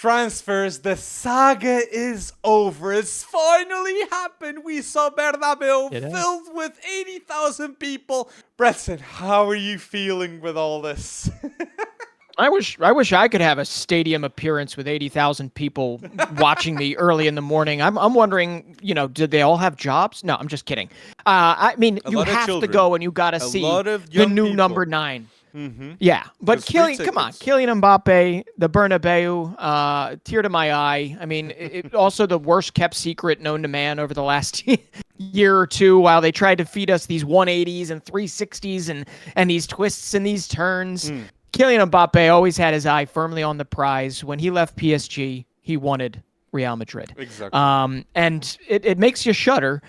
transfers, the saga is over. It's finally happened. We saw Bernabeu filled with 80,000 people. Bretson, how are you feeling with all this? I wish I could have a stadium appearance with 80,000 people watching me early in the morning. I'm wondering, did they all have jobs? No, I'm just kidding. I mean, you have to go and you got to see the new number 9. Mm-hmm. Yeah, but Kylian Mbappé, the Bernabeu, tear to my eye. I mean, it also the worst kept secret known to man over the last year or two, while they tried to feed us these 180s and 360s and these twists and these turns. Kylian Mbappé always had his eye firmly on the prize. When he left PSG, he wanted Real Madrid. Exactly. And it makes you shudder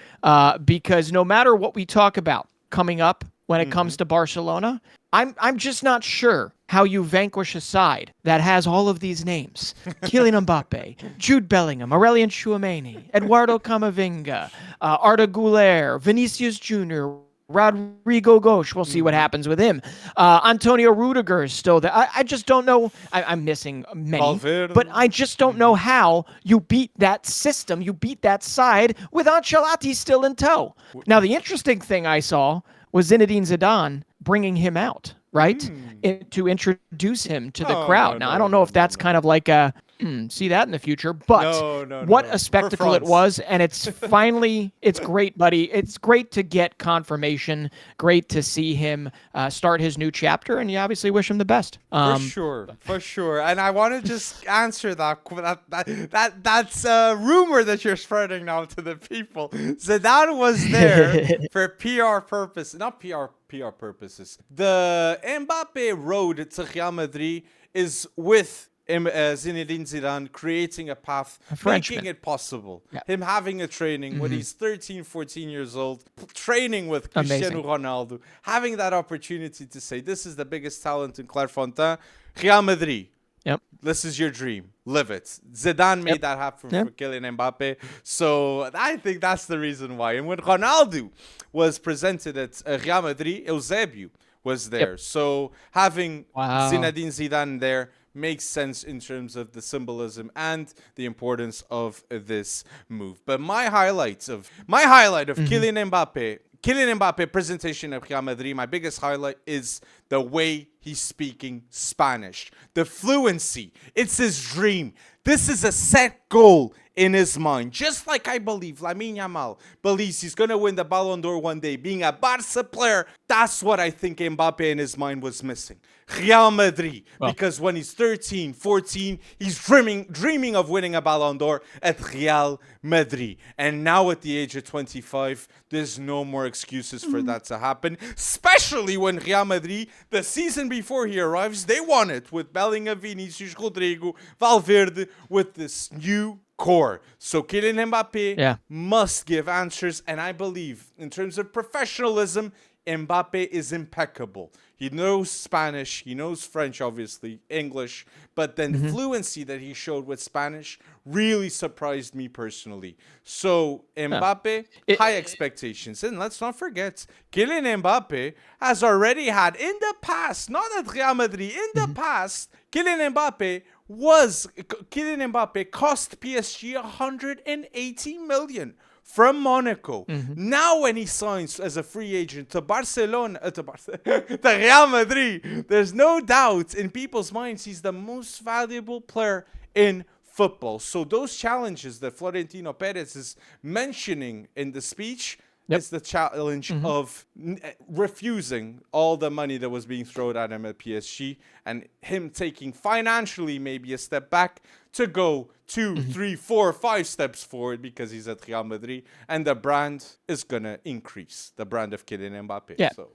because no matter what we talk about coming up when it comes to Barcelona, I'm just not sure how you vanquish a side that has all of these names. Kylian Mbappé, Jude Bellingham, Aurelien Tchouameni, Eduardo Camavinga, Arda Güler, Vinicius Jr., Rodrigo Gosh. We'll see what happens with him. Antonio Rudiger is still there. I just don't know. I'm missing many. Valverde. But I just don't know how you beat that system, you beat that side with Ancelotti still in tow. Now, the interesting thing I saw was Zinedine Zidane bringing him out, right? To introduce him to the crowd. Now, I don't know if that's kind of like a, see that in the future, but what a spectacle it was. And it's finally, it's great, buddy. It's great to get confirmation. Great to see him start his new chapter. And you obviously wish him the best. For sure. And I want to just answer that's a rumor that you're spreading now to the people. Zidane was there for PR purposes, not PR purposes. The Mbappé road to Real Madrid is with Zinedine Zidane creating a path, making it possible. Yeah. Him having a training when he's 13, 14 years old, training with Cristiano Ronaldo, having that opportunity to say, this is the biggest talent in Clairefontaine, Real Madrid. Yep. This is your dream. Live it. Zidane made that happen for Kylian Mbappé. So I think that's the reason why. And when Ronaldo was presented at Real Madrid, Eusebio was there. Yep. So having Zinedine Zidane there makes sense in terms of the symbolism and the importance of this move. But my highlight of Kylian Mbappé presentation at Real Madrid, my biggest highlight is the way he's speaking Spanish. The fluency. It's his dream. This is a set goal in his mind. Just like I believe Lamine Yamal believes he's going to win the Ballon d'Or one day, being a Barca player, that's what I think Mbappé in his mind was missing. Real Madrid. Because when he's 13, 14, he's dreaming of winning a Ballon d'Or at Real Madrid. And now at the age of 25, there's no more excuses for that to happen. Especially when Real Madrid, the season before he arrives, they won it with Bellingham, Vinicius, Rodrigo, Valverde, with this new core. So Kylian Mbappé must give answers. And I believe in terms of professionalism, Mbappé is impeccable. He knows Spanish, he knows French, obviously, English, but then fluency that he showed with Spanish really surprised me personally. So Mbappé, high expectations. And let's not forget, Kylian Mbappé has already had in the past, not at Real Madrid, in the past, Kylian Mbappé cost PSG 180 million. From Monaco. Now when he signs as a free agent to Barcelona, to Real Madrid, there's no doubt in people's minds he's the most valuable player in football. So those challenges that Florentino Perez is mentioning in the speech, it's the challenge of refusing all the money that was being thrown at him at PSG and him taking financially maybe a step back to go 2, 3, 4, 5 steps forward because he's at Real Madrid and the brand is going to increase, the brand of Kylian Mbappé. Yeah. So.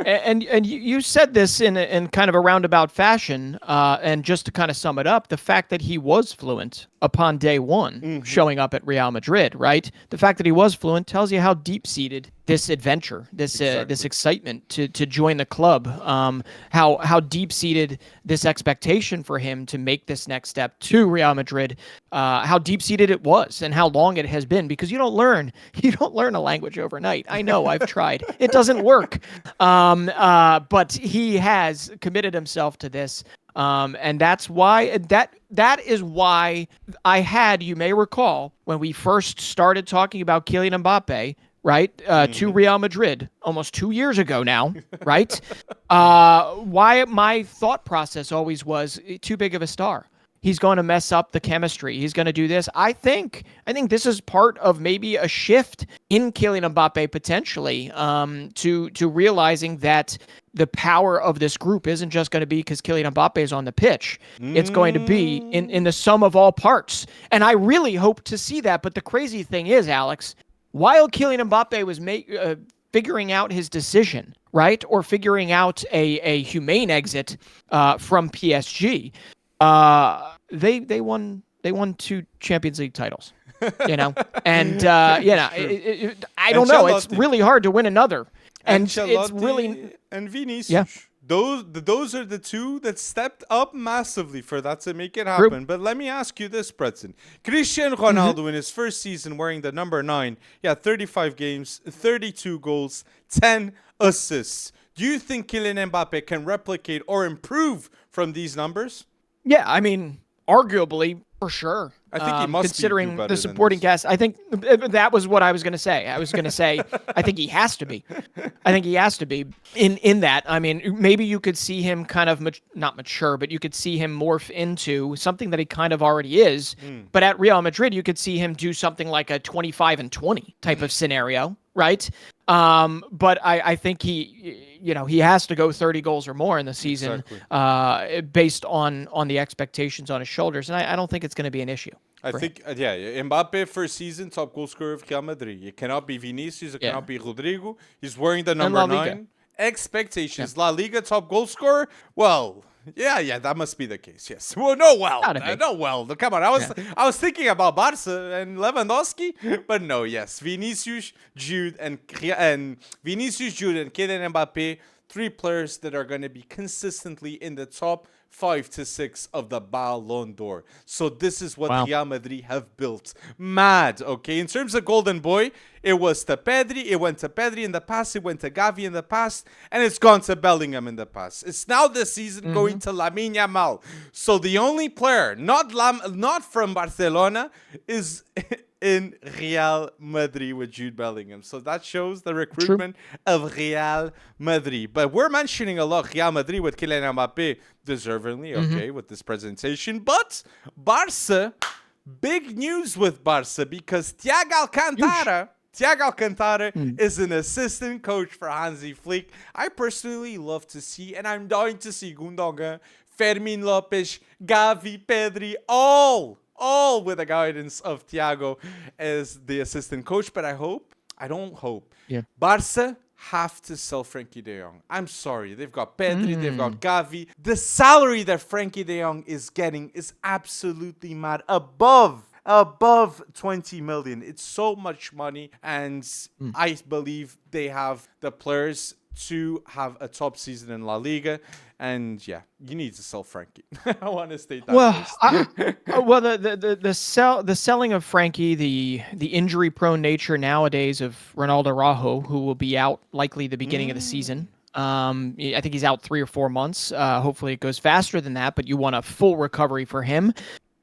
and you said this in kind of a roundabout fashion, and just to kind of sum it up, the fact that he was fluent upon day one showing up at Real Madrid, right? The fact that he was fluent tells you how deep-seated this adventure, this excitement to join the club, how deep-seated this expectation for him to make this next step to Real Madrid, how deep-seated it was and how long it has been, because you don't learn a language overnight. I know, I've tried. It doesn't work. But he has committed himself to this. And that's why that is why I had, you may recall, when we first started talking about Kylian Mbappé, right, to Real Madrid almost 2 years ago now, right? Why my thought process always was too big of a star. He's going to mess up the chemistry. He's going to do this. I think this is part of maybe a shift in Kylian Mbappé potentially to realizing that the power of this group isn't just going to be because Kylian Mbappé is on the pitch. It's going to be in the sum of all parts. And I really hope to see that. But the crazy thing is, Alex, while Kylian Mbappé was figuring out his decision, right, or figuring out a humane exit from PSG, they won 2 Champions League titles, and I don't know. It's really hard to win another, and it's really and Vinicius. Yeah. Those are the 2 that stepped up massively for that to make it happen. True. But let me ask you this, Preston. Cristiano Ronaldo in his first season wearing the number 9, 35 games, 32 goals, 10 assists. Do you think Kylian Mbappé can replicate or improve from these numbers? Yeah, I mean, arguably, for sure. I think he must considering be better the supporting cast. I think that was what I was going to say. I was going to say, I think he has to be. I think he has to be in that. I mean, maybe you could see him kind of not mature, but you could see him morph into something that he kind of already is. But at Real Madrid, you could see him do something like a 25-20 type of scenario, right? But I think he has to go 30 goals or more in the season, based on the expectations on his shoulders, and I don't think it's going to be an issue. I think, Mbappé first season top goal scorer of Real Madrid. It cannot be Vinicius. It cannot be Rodrigo. He's wearing the number 9. Expectations. La Liga top goal scorer. Well, yeah, that must be the case. Yes. Well, no. Come on. I was thinking about Barca and Lewandowski, but no. Yes, Vinicius, Jude, and Kylian Mbappé. 3 players that are going to be consistently in the top 5 to 6 of the Ballon d'Or. So this is what Real Madrid have built. Mad, okay? In terms of Golden Boy, it was to Pedri. It went to Pedri in the past. It went to Gavi in the past. And it's gone to Bellingham in the past. It's now this season going to Lamine Yamal. So the only player, not from Barcelona, is in Real Madrid with Jude Bellingham. So that shows the recruitment of Real Madrid. But we're mentioning a lot Real Madrid with Kylian Mbappé, deservingly, okay, with this presentation. But Barca, big news with Barca because Thiago Alcantara is an assistant coach for Hansi Flick. I personally love to see, and I'm dying to see Gundogan, Fermin Lopes, Gavi, Pedri, all with the guidance of Thiago as the assistant coach. But Barca have to sell Frankie de Jong. I'm sorry. They've got Pedri, they've got Gavi. The salary that Frankie de Jong is getting is absolutely mad. Above 20 million. It's so much money. And I believe they have the players to have a top season in La Liga. And yeah, you need to sell Frankie. I want to state that first. The selling of Frankie, the injury prone nature nowadays of Ronaldo Araujo, who will be out likely the beginning of the season. I think he's out 3 or 4 months. Hopefully it goes faster than that, but you want a full recovery for him.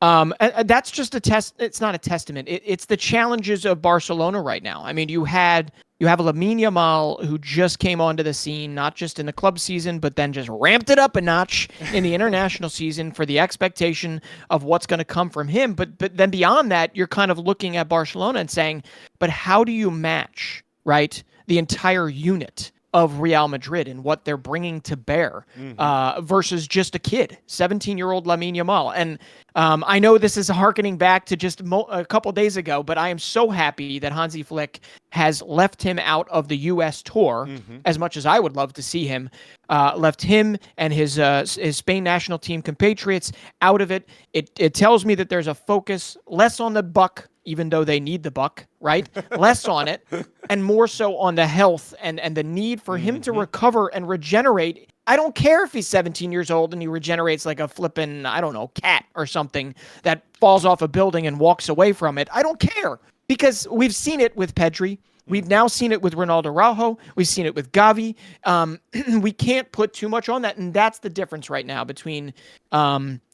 And that's just a test. It's not a testament. It's the challenges of Barcelona right now. I mean, you have Lamine Yamal, who just came onto the scene, not just in the club season, but then just ramped it up a notch in the international season for the expectation of what's going to come from him. But then beyond that, you're kind of looking at Barcelona and saying, but how do you match, right, the entire unit of Real Madrid and what they're bringing to bear versus just a kid, 17-year-old Lamine Yamal. And I know this is harkening back to just a couple days ago, but I am so happy that Hansi Flick has left him out of the U.S. tour, as much as I would love to see him, left him and his Spain national team compatriots out of it. It tells me that there's a focus less on the buck, even though they need the buck, right? Less on it, and more so on the health and the need for him to recover and regenerate. I don't care if he's 17 years old and he regenerates like a flippin', I don't know, cat or something that falls off a building and walks away from it. I don't care, because we've seen it with Pedri. We've now seen it with Ronaldo Araujo. We've seen it with Gavi. We can't put too much on that, and that's the difference right now between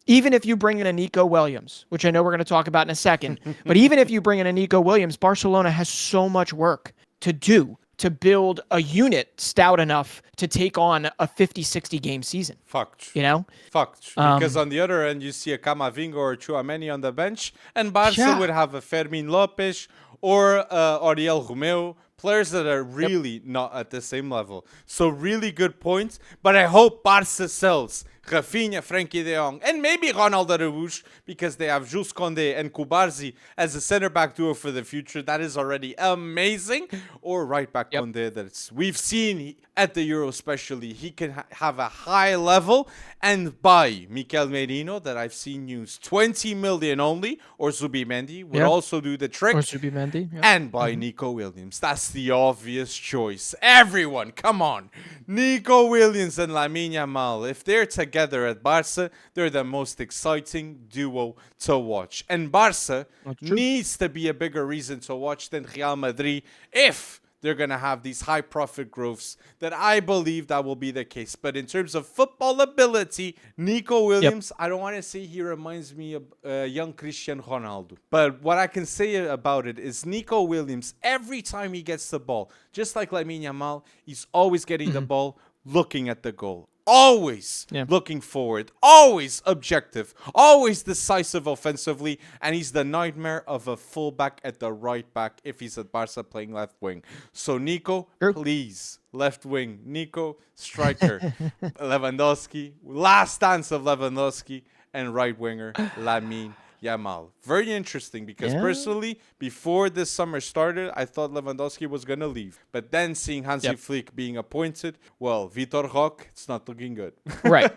even if you bring in a Nico Williams, which I know we're going to talk about in a second, but even if you bring in a Nico Williams, Barcelona has so much work to do to build a unit stout enough to take on a 50, 60 game season. Fact. You know? Fact. Because on the other end, you see a Camavinga or Tchouaméni on the bench, and Barca would have a Fermin Lopes or Oriol Romeu, players that are really not at the same level. So really good points, but I hope Barca sells Rafinha, Frenkie de Jong, and maybe Ronaldo Araujo, because they have Jules Koundé and Kubarsi as a center-back duo for the future. That is already amazing. Or right-back Koundé. We've seen at the Euro especially, he can have a high level. And buy Mikel Merino, that I've seen use 20 million only, or Zubimendi would also do the trick. Or Zubimendi. And buy Nico Williams. That's the obvious choice. Everyone, come on. Nico Williams and Lamine Yamal, if they're together at Barca, they're the most exciting duo to watch. And Barca needs to be a bigger reason to watch than Real Madrid if they're going to have these high profit growths that I believe that will be the case. But in terms of football ability, Nico Williams, I don't want to say he reminds me of young Cristiano Ronaldo. But what I can say about it is Nico Williams, every time he gets the ball, just like Lamine Yamal, he's always getting the ball, looking at the goal. Always looking forward, always objective, always decisive offensively, and he's the nightmare of a fullback at the right back if he's at Barca playing left wing. So Nico, please, left wing. Nico, striker. Lewandowski, last dance of Lewandowski, and right winger Lamine Yamal. Very interesting because personally, before this summer started, I thought Lewandowski was going to leave. But then seeing Hansi Flick being appointed, well, Vitor Roque, it's not looking good. Right.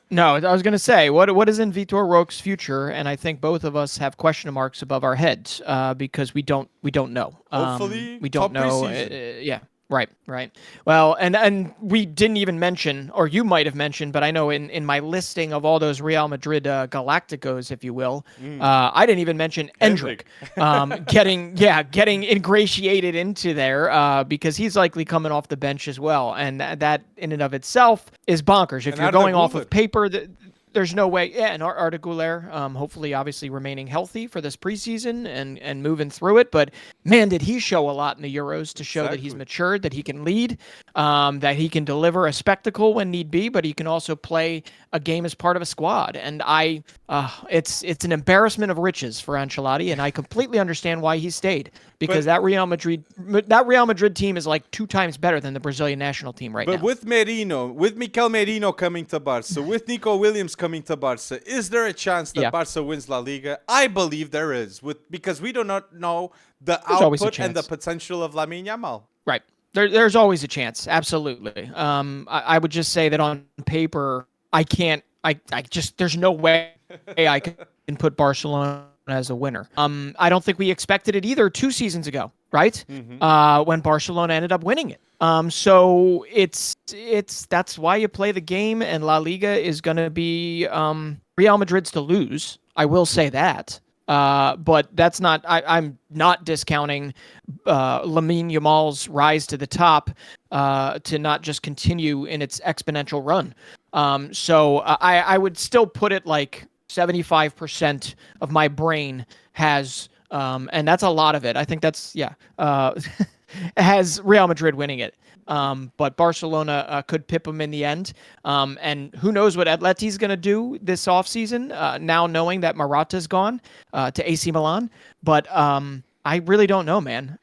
No, I was going to say, what is in Vitor Roque's future? And I think both of us have question marks above our heads because we don't know. Hopefully, we don't know. Right. Well, and we didn't even mention, or you might have mentioned, but I know in my listing of all those Real Madrid Galacticos, if you will, I didn't even mention Endrick getting ingratiated into there because he's likely coming off the bench as well, and that in and of itself is bonkers. If you're going off of paper, there's no way. Yeah, and Arda Güler, hopefully, obviously remaining healthy for this preseason and moving through it. But man, did he show a lot in the Euros to show that he's matured, that he can lead, that he can deliver a spectacle when need be, but he can also play a game as part of a squad. And it's an embarrassment of riches for Ancelotti, and I completely understand why he stayed because that Real Madrid team is like 2 times better than the Brazilian national team right now. But with Mikel Merino coming to Barca, with Nico Williams coming to Barca, is there a chance that Barca wins La Liga? I believe there is, because we do not know the output and the potential of Lamine Yamal. Right. There's always a chance. Absolutely. I would just say that on paper, there's no way I can put Barcelona as a winner. I don't think we expected it either 2 seasons ago, right? When Barcelona ended up winning it. So that's why you play the game, and La Liga is going to be Real Madrid's to lose. I will say that. But that's not. I'm not discounting Lamine Yamal's rise to the top to not just continue in its exponential run. So I would still put it like 75% of my brain has, and that's a lot of it. I think that's has Real Madrid winning it. But Barcelona could pip them in the end. And who knows what Atleti's going to do this offseason, now knowing that Morata's gone to AC Milan. But I really don't know, man.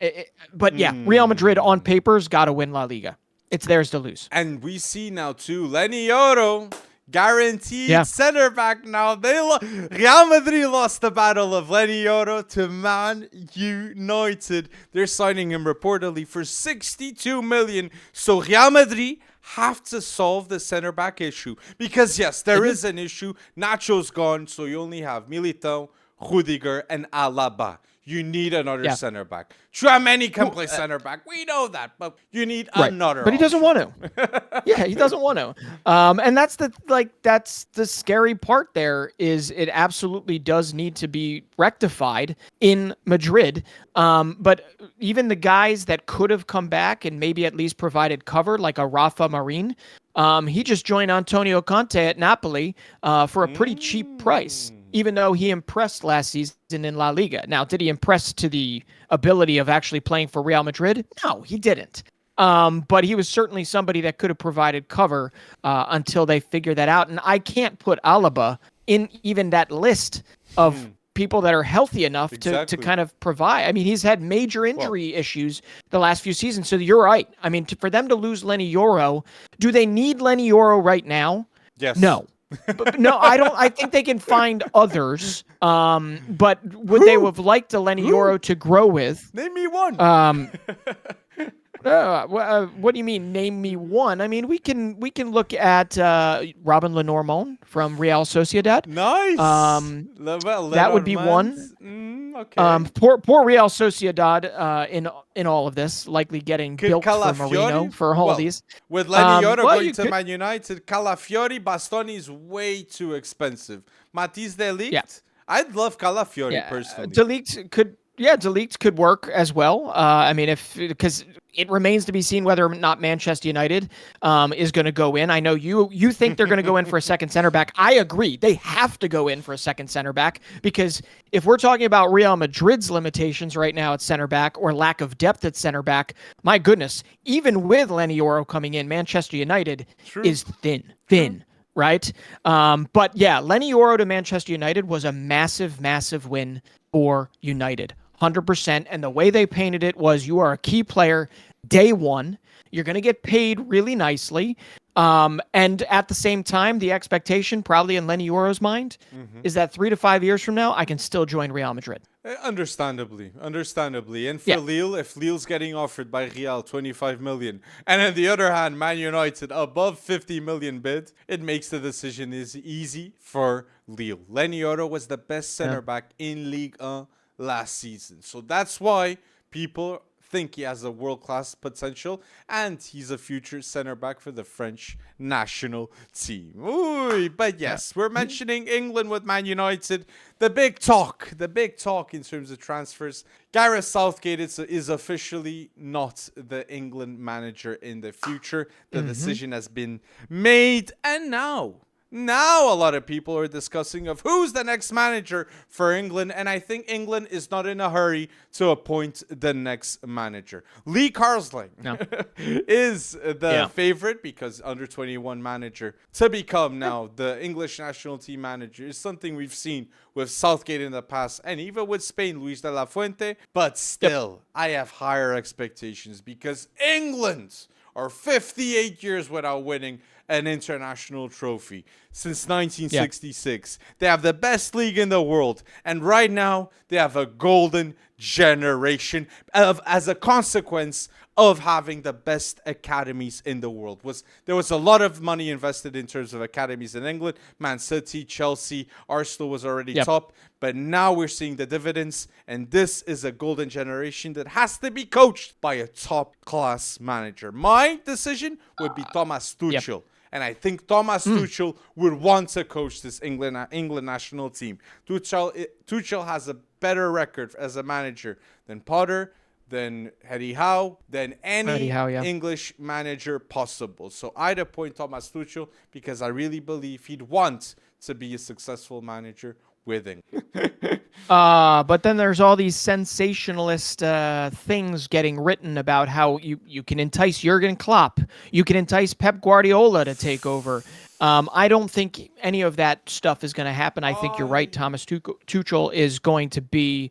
Real Madrid on paper's got to win La Liga. It's theirs to lose. And we see now, too, Leny Yoro, guaranteed center back now. Real Madrid lost the battle of Leny Yoro to Man United. They're signing him reportedly for 62 million. So Real Madrid have to solve the center back issue. Because, yes, there is an issue. Nacho's gone, so you only have Militão, Rudiger, and Alaba. You need another Yeah. center back. Tchouameni can play center back. We know that, but you need another. But he doesn't option. want to. Yeah, he doesn't want to. And that's the scary part. There is it absolutely does need to be rectified in Madrid. But even the guys that could have come back and maybe at least provided cover, like a Rafa Marin, he just joined Antonio Conte at Napoli for a pretty cheap price, even though he impressed last season in La Liga. Now, did he impress to the ability of actually playing for Real Madrid? No, he didn't. But he was certainly somebody that could have provided cover until they figure that out. And I can't put Alaba in even that list of people that are healthy enough to kind of provide. I mean, he's had major injury issues the last few seasons. So you're right. I mean, for them to lose Leny Yoro, do they need Leny Yoro right now? Yes. No. But no, I don't. I think they can find others. But would they have liked a Leny Yoro to grow with? Name me one. What do you mean? Name me one. I mean, we can look at Robin Lenormand from Real Sociedad. Nice. That would be one. Okay. Poor Real Sociedad in all of this, likely getting built for Marino for all these. With Leny Yoro going to Man United, Calafiori, Bastoni is way too expensive. Matisse De Ligt. Yeah. I'd love Calafiori personally. De Ligt could work as well. I mean, because it remains to be seen whether or not Manchester United is going to go in. I know you think they're going to go in for a second center back. I agree. They have to go in for a second center back because if we're talking about Real Madrid's limitations right now at center back or lack of depth at center back, my goodness, even with Leny Yoro coming in, Manchester United is thin. Right? But yeah, Leny Yoro to Manchester United was a massive, massive win for United. 100%. And the way they painted it was you are a key player day one. You're going to get paid really nicely. And at the same time, the expectation, probably in Leny Yoro's mind, is that 3 to 5 years from now, I can still join Real Madrid. Understandably. And for Lille, if Lille's getting offered by Real 25 million, and on the other hand, Man United above 50 million bid, it makes the decision easy for Lille. Leny Yoro was the best center back in Ligue 1 last season. So that's why people think he has a world-class potential and he's a future center back for the French national team. Ooh, but yes, we're mentioning England with Man United. The big talk in terms of transfers. Gareth Southgate is officially not the England manager in the future. The decision has been made, and now a lot of people are discussing of who's the next manager for England, and I think England is not in a hurry to appoint the next manager. Lee Carsley is the favorite because under 21 manager to become now the English national team manager is something we've seen with Southgate in the past and even with Spain, Luis de la Fuente. But still, I have higher expectations because England are 58 years without winning an international trophy since 1966. They have the best league in the world. And right now, they have a golden generation as a consequence of having the best academies in the world. There was a lot of money invested in terms of academies in England. Man City, Chelsea, Arsenal was already top. But now we're seeing the dividends. And this is a golden generation that has to be coached by a top-class manager. My decision would be Thomas Tuchel. And I think Thomas Tuchel would want to coach this England national team. Tuchel has a better record as a manager than Potter, than Eddie Howe, than any English manager possible. So I'd appoint Thomas Tuchel because I really believe he'd want to be a successful manager with England. But then there's all these sensationalist things getting written about how you can entice Jurgen Klopp, you can entice Pep Guardiola to take over. I don't think any of that stuff is going to happen. I think you're right. Thomas Tuchel is going to be,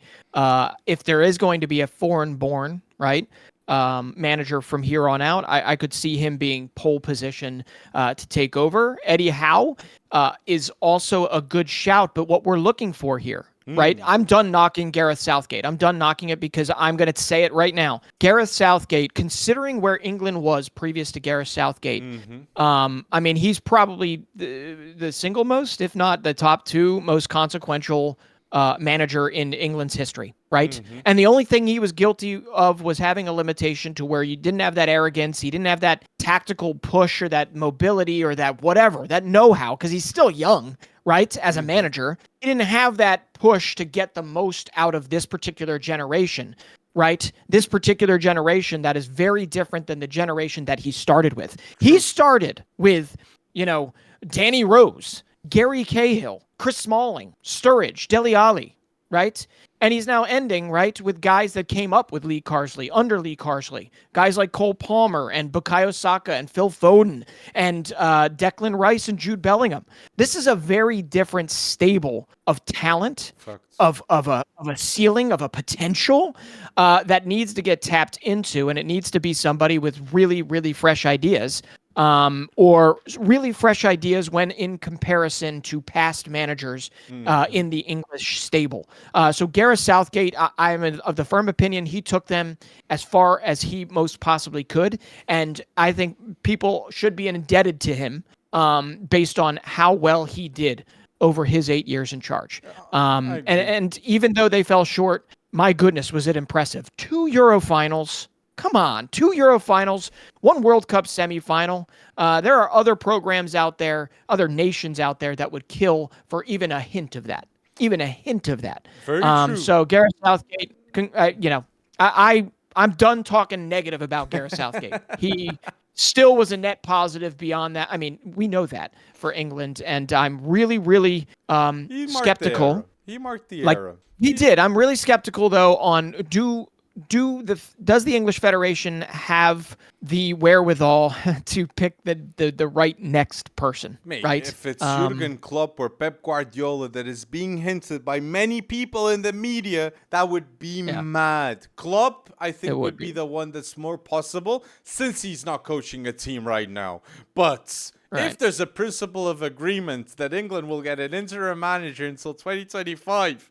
if there is going to be a foreign-born, right, manager from here on out, I could see him being pole position to take over. Eddie Howe is also a good shout, but what we're looking for here, right? I'm done knocking Gareth Southgate. I'm done knocking it because I'm going to say it right now. Gareth Southgate, considering where England was previous to Gareth Southgate, I mean, he's probably the single most, if not the top two most consequential manager in England's history, right? And the only thing he was guilty of was having a limitation to where you didn't have that arrogance, he didn't have that tactical push or that mobility or that whatever, that know-how, because he's still young, right? As a manager, he didn't have that push to get the most out of this particular generation. Right? This particular generation that is very different than the generation that he started with. He started with, Danny Rose, Gary Cahill, Chris Smalling, Sturridge, Dele Alli, right? And he's now ending, right, with guys that came up with Lee Carsley, under Lee Carsley. Guys like Cole Palmer and Bukayo Saka and Phil Foden and Declan Rice and Jude Bellingham. This is a very different stable of talent, of a ceiling, of a potential that needs to get tapped into, and it needs to be somebody with really, really fresh ideas. Or really fresh ideas when in comparison to past managers in the English stable. So Gareth Southgate, I'm of the firm opinion he took them as far as he most possibly could, and I think people should be indebted to him based on how well he did over his 8 years in charge. And even though they fell short, my goodness, was it impressive. 2 Euro finals. Come on, 2 Euro finals, 1 World Cup semifinal. There are other programs out there, other nations out there that would kill for even a hint of that. Very true. So Gareth Southgate, I'm done talking negative about Gareth Southgate. He still was a net positive beyond that. I mean, we know that for England, and I'm really, really skeptical. He marked the era. He did. I'm really skeptical though on does the English Federation have the wherewithal to pick the right next person? Mate, right? If it's Jurgen Klopp or Pep Guardiola that is being hinted by many people in the media, that would be mad. Klopp, I think, would be the one that's more possible since he's not coaching a team right now. But if there's a principle of agreement that England will get an interim manager until 2025,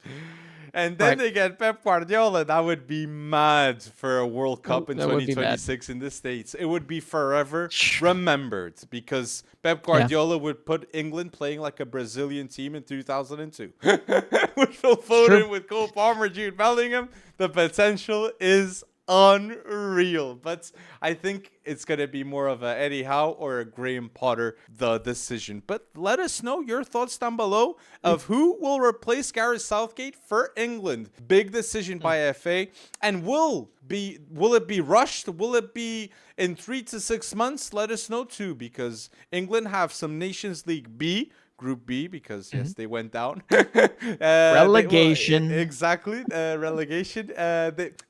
and then they get Pep Guardiola, that would be mad for a World Cup in 2026 in the States. It would be forever remembered because Pep Guardiola would put England playing like a Brazilian team in 2002. With Phil Foden, with Cole Palmer, Jude Bellingham, the potential is unreal. But I think it's going to be more of a Eddie Howe or a Graham Potter, the decision. But let us know your thoughts down below of who will replace Gareth Southgate for England. Big decision by FA. And will it be rushed? Will it be in 3 to 6 months? Let us know too, because England have some Nations League B, Group B, because yes, they went down. Relegation. Exactly, relegation.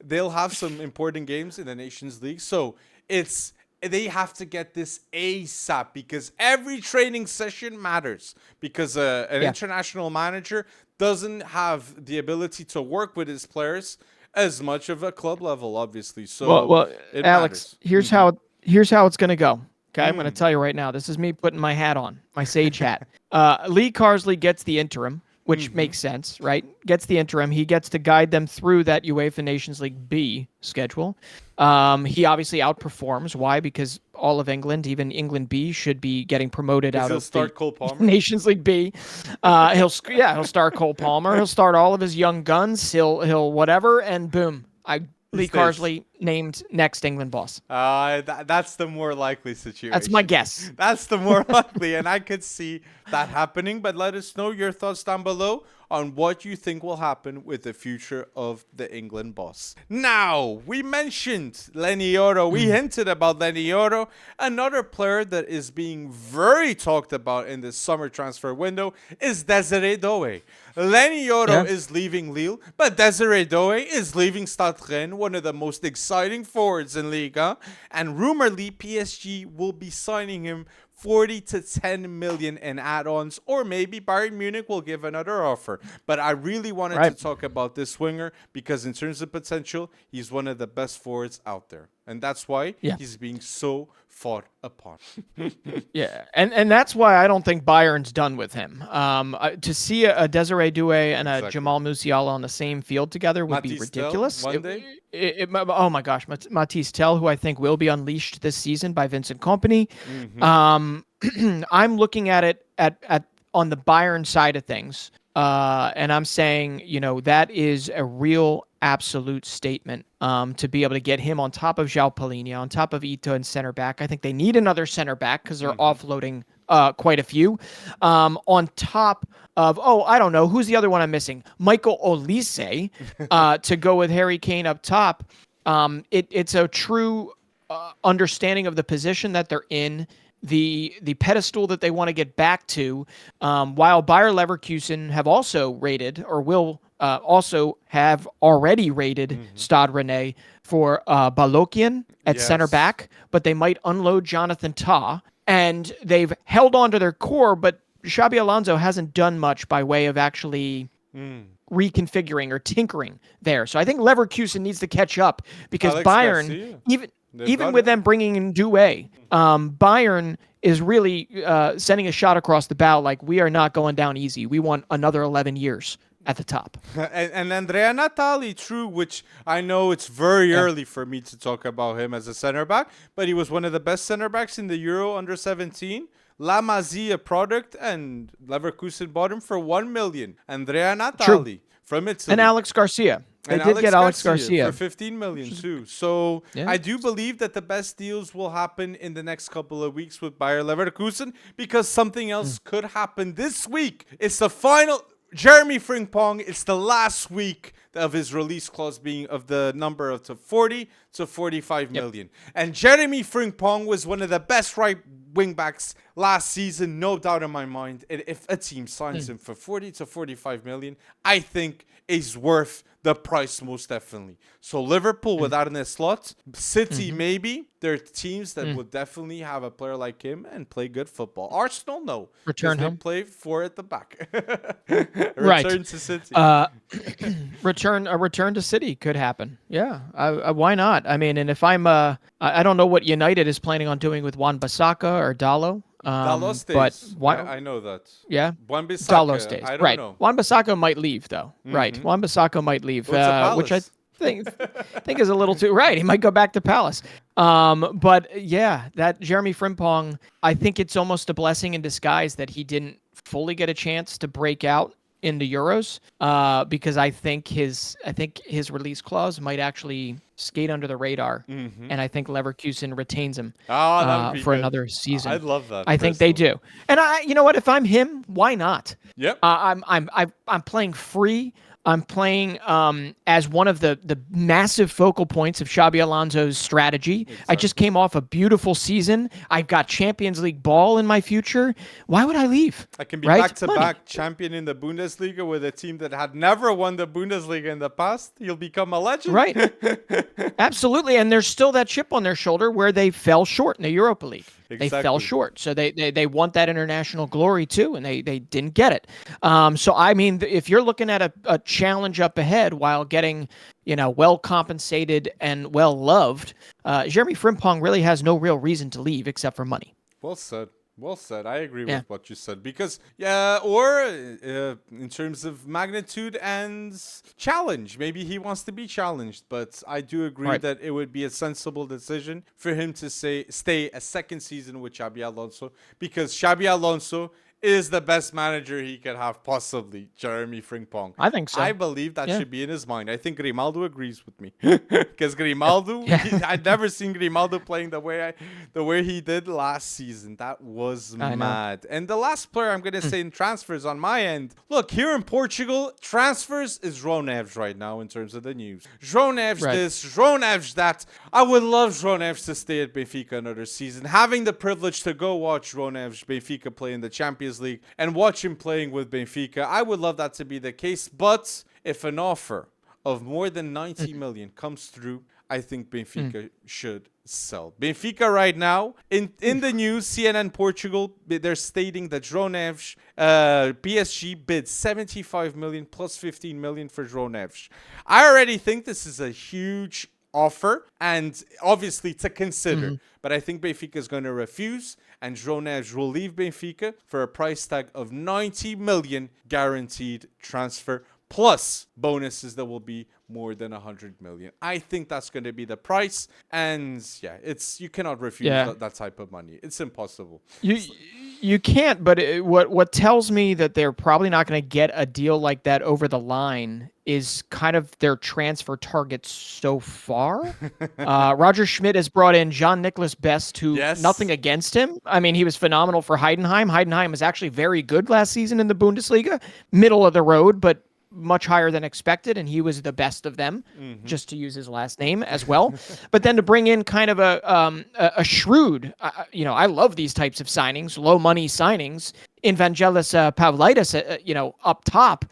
They'll have some important games in the Nations League, so they have to get this ASAP because every training session matters. Because an international manager doesn't have the ability to work with his players as much of a club level, obviously. So, well Alex, here's how it's gonna go. Okay, I'm going to tell you right now. This is me putting my hat on, my sage hat. Lee Carsley gets the interim, which makes sense, right? Gets the interim. He gets to guide them through that UEFA Nations League B schedule. He obviously outperforms. Why? Because all of England, even England B, should be getting promoted out of start Cole Palmer. Nations League B. He'll start Cole Palmer. He'll start all of his young guns. He'll whatever, and boom. Lee Carsley named next England boss. That's the more likely situation. That's my guess. That's the more likely, and I could see that happening. But let us know your thoughts down below on what you think will happen with the future of the England boss. Now, we mentioned Leny Yoro. We hinted about Leny Yoro. Another player that is being very talked about in this summer transfer window is Desiree Doué. Leny Yoro is leaving Lille, but Desiree Doué is leaving Stade Rennes, one of the most exciting forwards in Liga. And rumorly, PSG will be signing him 40 to 10 million in add-ons, or maybe Bayern Munich will give another offer. But I really wanted to talk about this winger because in terms of potential, he's one of the best forwards out there. And that's why he's being so fought upon. And that's why I don't think Bayern's done with him. To see a Desiree Doué and a Jamal Musiala on the same field together would be ridiculous. Oh my gosh, Matisse Tell, who I think will be unleashed this season by Vincent Kompany. I'm looking at it at on the Bayern side of things. And I'm saying, that is a real absolute statement to be able to get him on top of João Palhinha, on top of Ito and center back. I think they need another center back because they're offloading quite a few. On top of, I don't know, who's the other one I'm missing? Michael Olise to go with Harry Kane up top. It's a true understanding of the position that they're in, the pedestal that they want to get back to, while Bayer Leverkusen have also rated or will also have already rated Stade Rennais for Balokian at center back, but they might unload Jonathan Tah, and they've held on to their core, but Xabi Alonso hasn't done much by way of actually reconfiguring or tinkering there. So I think Leverkusen needs to catch up because Bayern, even with them bringing in Doué, Bayern is really sending a shot across the bow like, we are not going down easy. We want another 11 years at the top. And Andrea Natali, true, which I know it's very early for me to talk about him as a center back, but he was one of the best center backs in the Euro under 17. La Masia product, and Leverkusen bought him for 1 million. Andrea Natali from Italy. And Alex Garcia. They did get Alex Garcia for 15 million too. So I do believe that the best deals will happen in the next couple of weeks with Bayer Leverkusen, because something else could happen this week. It's the final. Jeremy Frimpong, it's the last week of his release clause being of the number of 40 to 45 million. And Jeremy Frimpong was one of the best right wing backs last season, no doubt in my mind. And if a team signs him for 40 to 45 million, I think is worth the price most definitely. So Liverpool without in their slot, City maybe. There are teams that would definitely have a player like him and play good football. Arsenal, no. Return him. They play 4 at the back. Right. Return to City. Return to City could happen. Yeah. Why not? I mean, and if I'm I don't know what United is planning on doing with Wan-Bissaka or Dalot. Dalot stays. But I know that. Yeah. Wan-Bissaka, Dalot stays. I don't right. know. Wan-Bissaka might leave though. Right. Wan-Bissaka might leave, which I think is a little too right. He might go back to Palace. But yeah, that Jeremy Frimpong, I think it's almost a blessing in disguise that he didn't fully get a chance to break out in the Euros, because I think his release clause might actually skate under the radar, and I think Leverkusen retains him for another season. I'd love that. I think they do, and you know what? If I'm him, why not? Yep. I'm playing free. I'm playing as one of the massive focal points of Xabi Alonso's strategy. Exactly. I just came off a beautiful season. I've got Champions League ball in my future. Why would I leave? I can be back-to-back champion in the Bundesliga with a team that had never won the Bundesliga in the past. You'll become a legend. Right. Absolutely. And there's still that chip on their shoulder where they fell short in the Europa League. Exactly. They fell short. So they want that international glory too, and they didn't get it. So, I mean, if you're looking at a challenge up ahead while getting, well compensated and well loved, Jeremy Frimpong really has no real reason to leave except for money. Well said. Well said. I agree with what you said because, in terms of magnitude and challenge, maybe he wants to be challenged. But I do agree that it would be a sensible decision for him to stay a second season with Xabi Alonso, because Xabi Alonso is the best manager he could have possibly, Jeremy Frimpong. I think so. I believe that should be in his mind. I think Grimaldo agrees with me, because Grimaldo, I'd never seen Grimaldo playing the way he did last season. That was mad. And the last player I'm gonna say in transfers on my end. Look, here in Portugal, transfers is João Neves right now in terms of the news. João Neves this, João Neves that. I would love João Neves to stay at Benfica another season. Having the privilege to go watch João Neves Benfica play in the Champions League and watch him playing with Benfica, I would love that to be the case. But if an offer of more than 90 million comes through, I think Benfica should sell. Benfica right now, in the news, CNN Portugal, they're stating that João Neves, PSG bid 75 million plus 15 million for João Neves. I already think this is a huge offer and obviously to consider, but I think Benfica is going to refuse, and João Neves will leave Benfica for a price tag of 90 million guaranteed transfer plus bonuses that will be more than 100 million. I think that's going to be the price, and you cannot refuse that type of money. It's impossible. You can't, but what tells me that they're probably not going to get a deal like that over the line is kind of their transfer targets so far. Roger Schmidt has brought in Jean-Nicolas Best, who nothing Yes. against him. I mean, he was phenomenal for Heidenheim. Heidenheim was actually very good last season in the Bundesliga, middle of the road, but much higher than expected, and he was the best of them, just to use his last name as well. But then to bring in kind of a shrewd, I love these types of signings, low money signings. Evangelos Pavlidis, up top.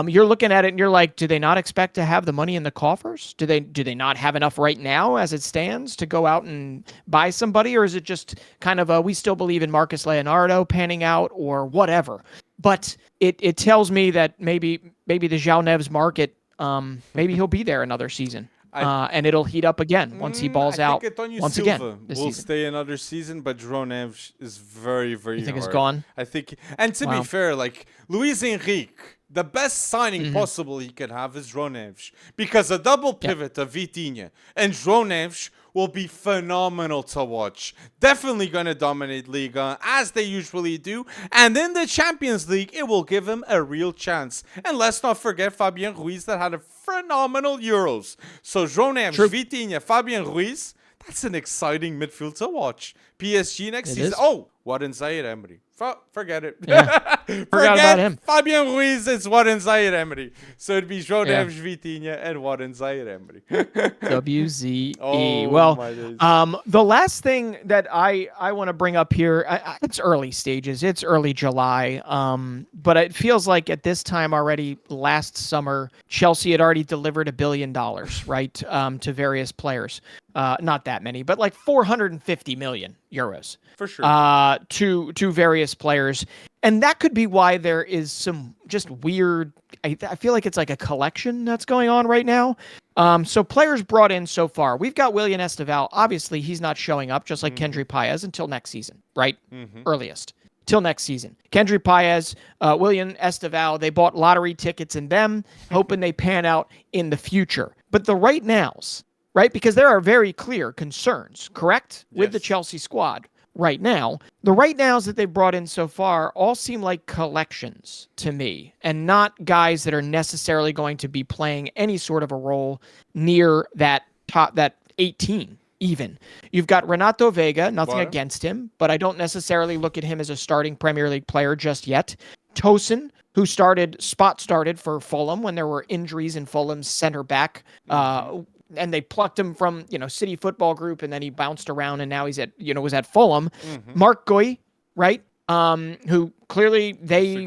You're looking at it and you're like, do they not expect to have the money in the coffers? Do they not have enough right now as it stands to go out and buy somebody, or is it just kind of we still believe in Marcus Leonardo panning out or whatever? But it tells me that maybe the João Neves market, maybe he'll be there another season. And it'll heat up again once he balls out once Silva again this will season. stay another season, but João Neves is very, very You think hard. it's gone? I think, and to be fair, like Luis Enrique, the best signing possible he can have is João Neves, because a double pivot of Vitinha and João Neves will be phenomenal to watch. Definitely going to dominate Liga, as they usually do. And in the Champions League, it will give him a real chance. And let's not forget Fabian Ruiz, that had a phenomenal Euros. So João Neves, Vitinha, Fabian Ruiz, that's an exciting midfield to watch. PSG next season. Oh, Warren Zaire-Emery. Forget it. Yeah. Forgot about him. Fabian Ruiz is Warren Zaire-Emery. So it'd be João Neves, Vitinha, and Warren Zaire-Emery. WZE. Oh, the last thing that I want to bring up here, it's early stages. It's early July. But it feels like at this time already, last summer, Chelsea had already delivered $1 billion, right, to various players. Not that many, but like 450 million euros for sure, to various players. And that could be why there is some just weird, I feel like it's like a collection that's going on right now. So players brought in so far. We've got Willian Esteval. Obviously, he's not showing up, just like Kendry Paez, until next season, right? Earliest. Till next season. Kendry Paez, Willian Esteval, they bought lottery tickets in them, hoping they pan out in the future. But the right nows, right? Because there are very clear concerns, correct? With the Chelsea squad right now. The right nows that they've brought in so far all seem like collections to me, and not guys that are necessarily going to be playing any sort of a role near that top, that 18 even. You've got Renato Vega, nothing against him, but I don't necessarily look at him as a starting Premier League player just yet. Tosin, who started for Fulham when there were injuries in Fulham's center back, and they plucked him from, City Football Group, and then he bounced around, and now he's at, was at Fulham. Mark Gui, right? Who clearly they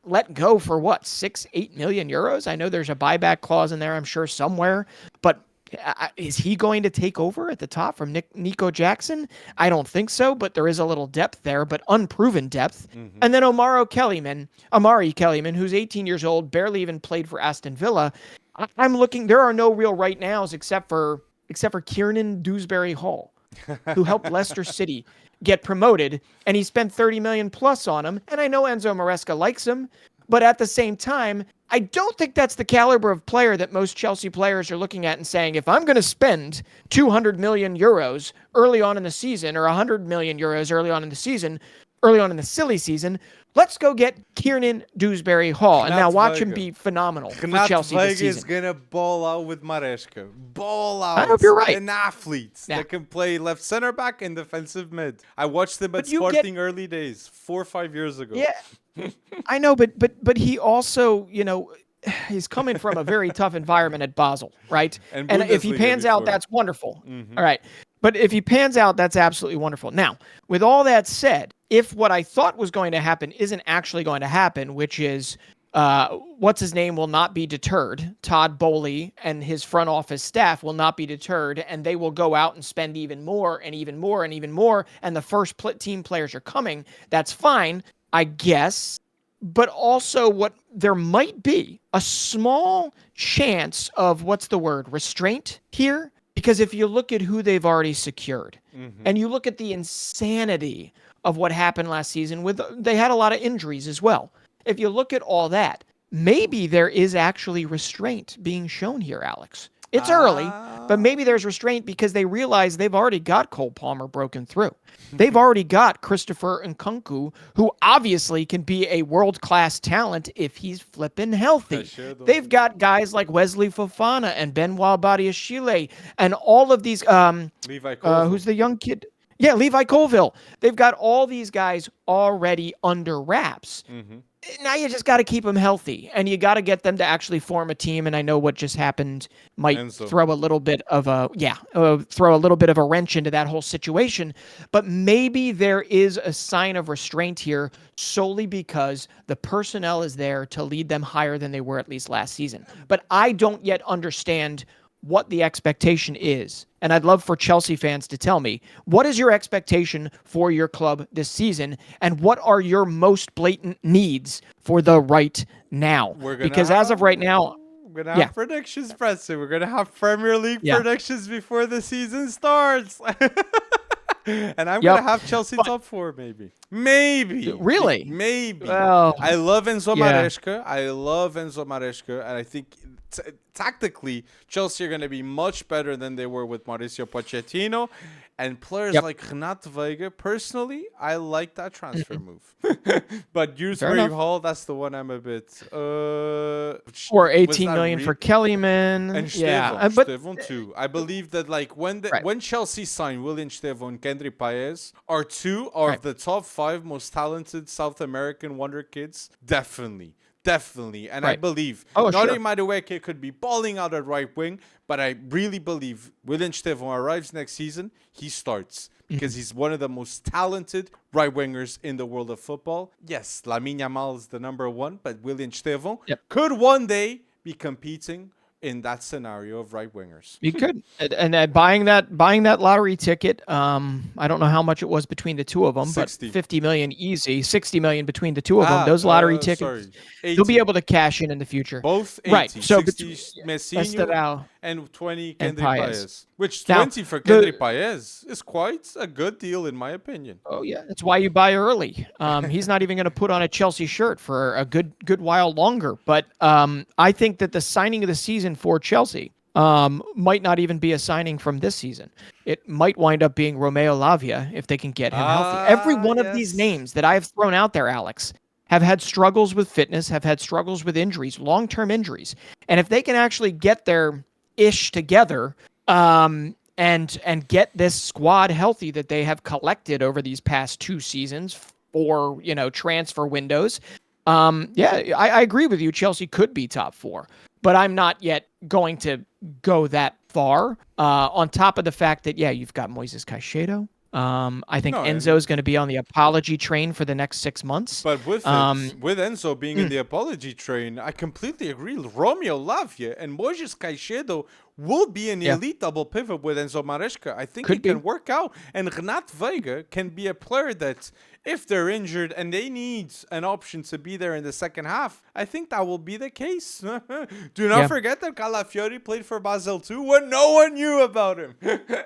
let go for what, 6-8 million euros? I know there's a buyback clause in there, I'm sure somewhere, but is he going to take over at the top from Nico Jackson? I don't think so, but there is a little depth there, but unproven depth. And then Amari Kellyman, who's 18 years old, barely even played for Aston Villa. I'm looking, there are no real right nows except for Kiernan Dewsbury Hall, who helped Leicester City get promoted, and he spent 30 million plus on him. And I know Enzo Maresca likes him, but at the same time, I don't think that's the caliber of player that most Chelsea players are looking at and saying, if I'm going to spend 200 million euros early on in the season, or 100 million euros early on in the silly season, let's go get Kiernan Dewsbury Hall. And now watch him be phenomenal for Chelsea this season. Is going to ball out with Maresca. Ball out. I hope you're right. An athlete that can play left center back and defensive mid. I watched him at Sporting early days, 4 or 5 years ago. Yeah, I know, but he also, he's coming from a very tough environment at Basel, right? And if he pans out, that's wonderful. All right. But if he pans out, that's absolutely wonderful. Now, with all that said, if what I thought was going to happen isn't actually going to happen, which is what's his name will not be deterred, Todd Bowley and his front office staff will not be deterred, and they will go out and spend even more and even more and even more, and the first team players are coming, that's fine, I guess. But also what there might be a small chance of, restraint here. Because if you look at who they've already secured, and you look at the insanity of what happened last season, they had a lot of injuries as well. If you look at all that, maybe there is actually restraint being shown here, Alex. It's early, But maybe there's restraint because they realize they've already got Cole Palmer broken through. They've already got Christopher Nkunku, who obviously can be a world-class talent if he's flipping healthy. They've got guys like Wesley Fofana and Benoit Badiashile and all of these. Levi Colville. Who's the young kid? Yeah, Levi Colville. They've got all these guys already under wraps. Now you just got to keep them healthy, and you got to get them to actually form a team. And I know what just happened might throw a little bit of a wrench into that whole situation. But maybe there is a sign of restraint here solely because the personnel is there to lead them higher than they were at least last season. But I don't yet understand what the expectation is. And I'd love for Chelsea fans to tell me, what is your expectation for your club this season? And what are your most blatant needs for the right now? Because as of right now, we're going to have predictions, Preston. We're going to have Premier League predictions before the season starts. And I'm going to have Chelsea top 4, maybe. Maybe. Really? Maybe. Well, I love Enzo Maresca. And I think tactically, Chelsea are going to be much better than they were with Mauricio Pochettino. And players like Renato Veiga, personally, I like that transfer move. But Yusuf Hall, that's the one I'm a bit... or 18 million for Kellyman. And Estevão too. I believe that when Chelsea signed William Estevão and Kendry Paez are two of the top 5 most talented South American wonder kids. Definitely. And I believe Nori Madueke could be balling out at right wing, but I really believe William Estevão arrives next season, he starts. Because he's one of the most talented right wingers in the world of football. Yes, Lamine Yamal is the number 1, but William Estevão could one day be competing in that scenario of right wingers. You could. And buying that lottery ticket, I don't know how much it was between the two of them, 60. But 50 million easy, 60 million between the two of them. Those lottery tickets, they'll be able to cash in the future. Both 80, right. So 60 Messinho and 20 Kendry Paez. Which 20 for Kendry Paez is quite a good deal in my opinion. Oh yeah, that's why you buy early. He's not even going to put on a Chelsea shirt for a good while longer. But I think that the signing of the season for Chelsea might not even be a signing from this season. It might wind up being Romeo Lavia if they can get him healthy. Every one of these names that I have thrown out there, Alex, have had struggles with fitness, have had struggles with injuries, long-term injuries. And if they can actually get their ish together and get this squad healthy that they have collected over these past 2 seasons for, transfer windows, I agree with you. Chelsea could be top 4. But I'm not yet going to go that far. On top of the fact that, you've got Moises Caicedo. I think Enzo is going to be on the apology train for the next 6 months. But with Enzo being in the apology train, I completely agree. Romeo Lavia and Moises Caicedo will be an elite double pivot with Enzo Maresca. I think it can work out. And Renato Veiga can be a player that, if they're injured and they need an option to be there in the second half, I think that will be the case. Do not forget that Calafiori played for Basel too when no one knew about him.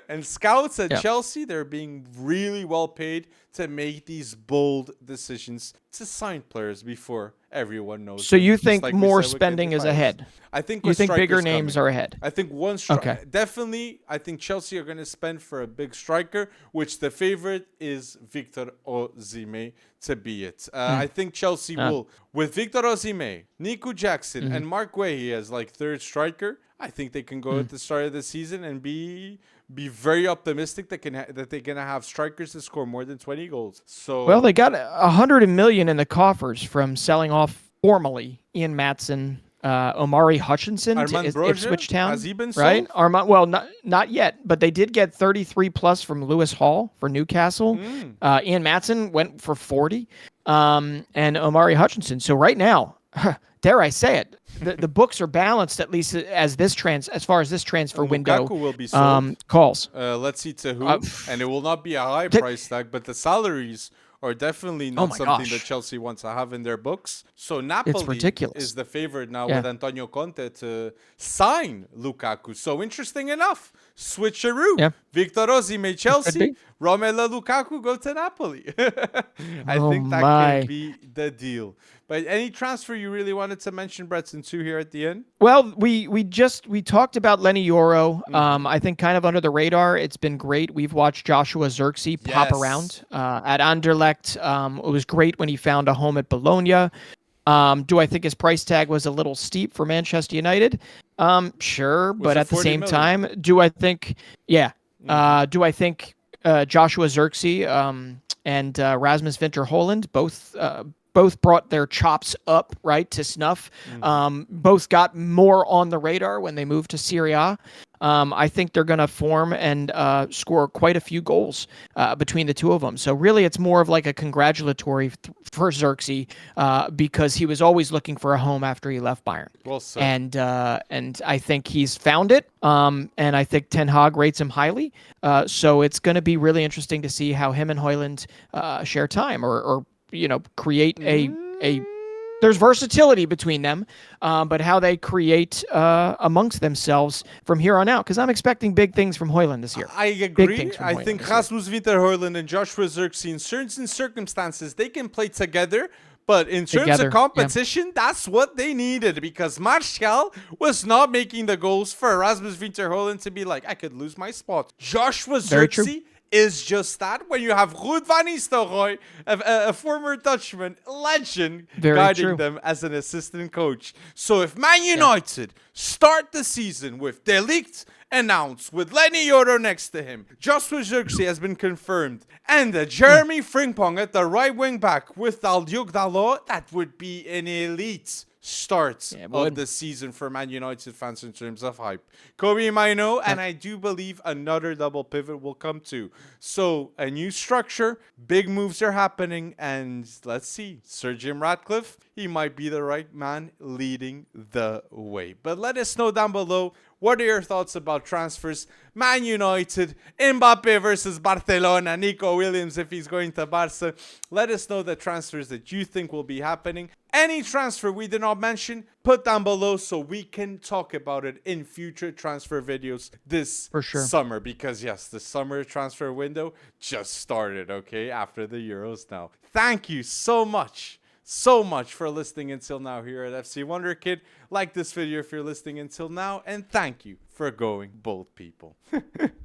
And scouts at Chelsea, they're being really well paid to make these bold decisions to sign players before everyone knows. So you think more spending is ahead? I think you think bigger names are ahead. I think one striker. Definitely, I think Chelsea are going to spend for a big striker, which the favorite is Victor Osimhen to be it. I think Chelsea will, with Victor Osimhen, Nico Jackson, and Mark Guehi as third striker. I think they can go at the start of the season and be very optimistic that they're gonna have strikers that score more than 20 goals. So they got 100 million in the coffers from selling off formally Ian Maatsen, Omari Hutchinson to Ipswich Town. Has he been sold? Right? Not yet, but they did get 33 plus from Lewis Hall for Newcastle. Ian Maatsen went for 40, and Omari Hutchinson. So right now, dare I say it, the books are balanced, at least as far as this transfer window will be sold. Calls. Let's see to who, and it will not be a high price tag, but the salaries are definitely not something that Chelsea wants to have in their books. So Napoli is the favorite now with Antonio Conte to sign Lukaku. So interesting enough, switcheroo. Victor Osimhen Chelsea, Romelu Lukaku go to Napoli. I think that could be the deal. But any transfer you really wanted to mention, Bretson, too, here at the end? Well, we talked about Leny Yoro. I think kind of under the radar. It's been great. We've watched Joshua Zirkzee pop around at Anderlecht. It was great when he found a home at Bologna. Do I think his price tag was a little steep for Manchester United? Sure, but at the same time, do I think? Yeah. Do I think Joshua Zirkzee and Rasmus Winter-Holland both brought their chops up, right, to snuff. Both got more on the radar when they moved to Serie A. I think they're going to form and score quite a few goals between the two of them. So really, it's more of like a congratulatory for Zirkzee because he was always looking for a home after he left Bayern. Well said. And I think he's found it. And I think Ten Hag rates him highly. So it's going to be really interesting to see how him and Højlund share time or create a there's versatility between them, but how they create amongst themselves from here on out. Because I'm expecting big things from Højlund this year. I agree. I think Rasmus Winter-Højlund and Joshua Zirkzee, in certain circumstances, they can play together. But in terms of competition, that's what they needed because Martial was not making the goals for Rasmus Winter-Højlund to be like, I could lose my spot. Joshua Zirkzee is just that. When you have Ruud van Nistelrooy, a former Dutchman, legend, guiding them as an assistant coach. So if Man United start the season with De Ligt announced, with Leny Yoro next to him, Joshua Zirkzee has been confirmed, and Jeremy Frimpong at the right wing back with Aliouk Dalot, that would be an elite start of the season for Man United fans in terms of hype. Kobe Maino, and I do believe another double pivot will come too. So a new structure, big moves are happening, and let's see, Sir Jim Ratcliffe, he might be the right man leading the way. But let us know down below, what are your thoughts about transfers? Man United, Mbappé versus Barcelona, Nico Williams if he's going to Barca. Let us know the transfers that you think will be happening. Any transfer we did not mention, put down below so we can talk about it in future transfer videos this summer. Because yes, the summer transfer window just started, okay, after the Euros now. Thank you so much for listening until now here at FC Wonder Kid. Like this video if you're listening until now, and thank you for going bold, people.